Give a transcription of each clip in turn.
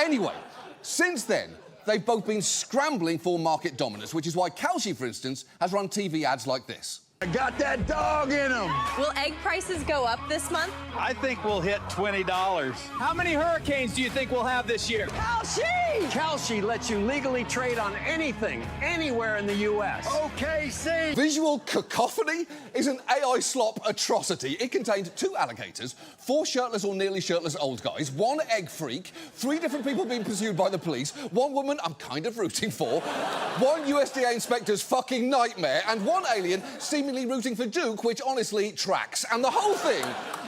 Anyway, since then, they've both been scrambling for market dominance, which is why Kalshi, for instance, has run TV ads like this. I got that dog in him. Will egg prices go up this month? I think we'll hit $20. How many hurricanes do you think we'll have this year? Kalshi! Kalshi lets you legally trade on anything, anywhere in the U.S. OKC! Visual cacophony is an AI slop atrocity. It contained 2 alligators, 4 shirtless or nearly shirtless old guys, 1 egg freak, 3 different people being pursued by the police, 1 woman I'm kind of rooting for, 1 USDA inspector's fucking nightmare, and 1 alien seemingly rooting for Duke, which honestly tracks. And the whole thing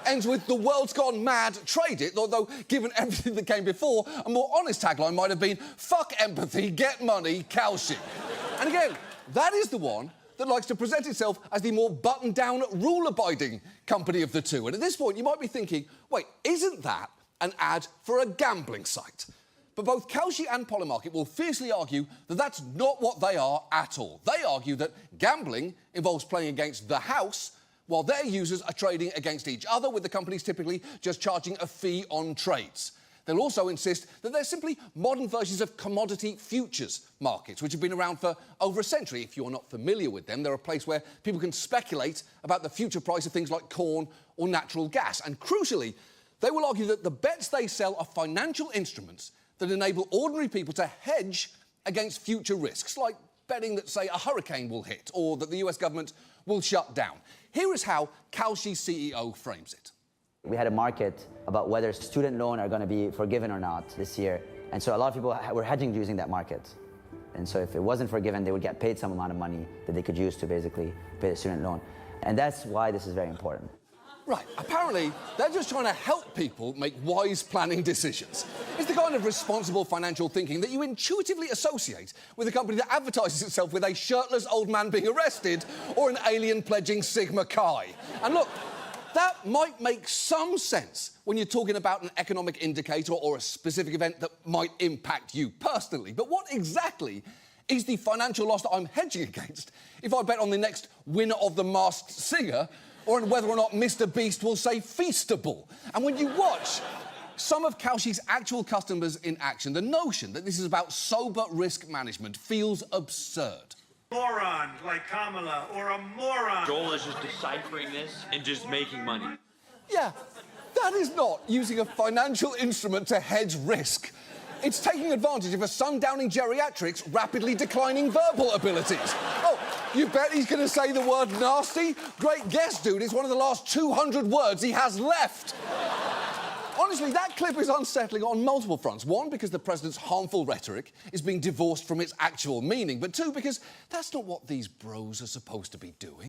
ends with the world's gone mad, trade it, although given everything that came before, a more honest tagline might have been, fuck empathy, get money, Kalshi. And again, that is the one that likes to present itself as the more buttoned-down, rule-abiding company of the two. And at this point, you might be thinking, wait, isn't that an ad for a gambling site? But both Kalshi and Polymarket will fiercely argue that that's not what they are at all. They argue that gambling involves playing against the house, while their users are trading against each other, with the companies typically just charging a fee on trades. They'll also insist that they're simply modern versions of commodity futures markets, which have been around for over a century. If you're not familiar with them, they're a place where people can speculate about the future price of things like corn or natural gas. And crucially, they will argue that the bets they sell are financial instruments that enable ordinary people to hedge against future risks, like betting that, say, a hurricane will hit or that the US government will shut down. Here is how Kalshi's CEO frames it. We had a market about whether student loans are going to be forgiven or not this year. And so a lot of people were hedging using that market. And so if it wasn't forgiven, they would get paid some amount of money that they could use to basically pay the student loan. And that's why this is very important. Right, apparently, they're just trying to help people make wise planning decisions. It's the kind of responsible financial thinking that you intuitively associate with a company that advertises itself with a shirtless old man being arrested or an alien pledging Sigma Chi. And look, that might make some sense when you're talking about an economic indicator or a specific event that might impact you personally. But what exactly is the financial loss that I'm hedging against if I bet on the next winner of The Masked Singer or on whether or not Mr. Beast will say feastable? And when you watch some of Kalshi's actual customers in action, the notion that this is about sober risk management feels absurd. Moron like Kamala or a moron. Joel is just deciphering this and just making money. Yeah, that is not using a financial instrument to hedge risk. It's taking advantage of a sundowning geriatric's rapidly declining verbal abilities. Oh, you bet he's going to say the word nasty? Great guess, dude. It's one of the last 200 words he has left. Honestly, that clip is unsettling on multiple fronts. 1, because the president's harmful rhetoric is being divorced from its actual meaning. But 2, because that's not what these bros are supposed to be doing.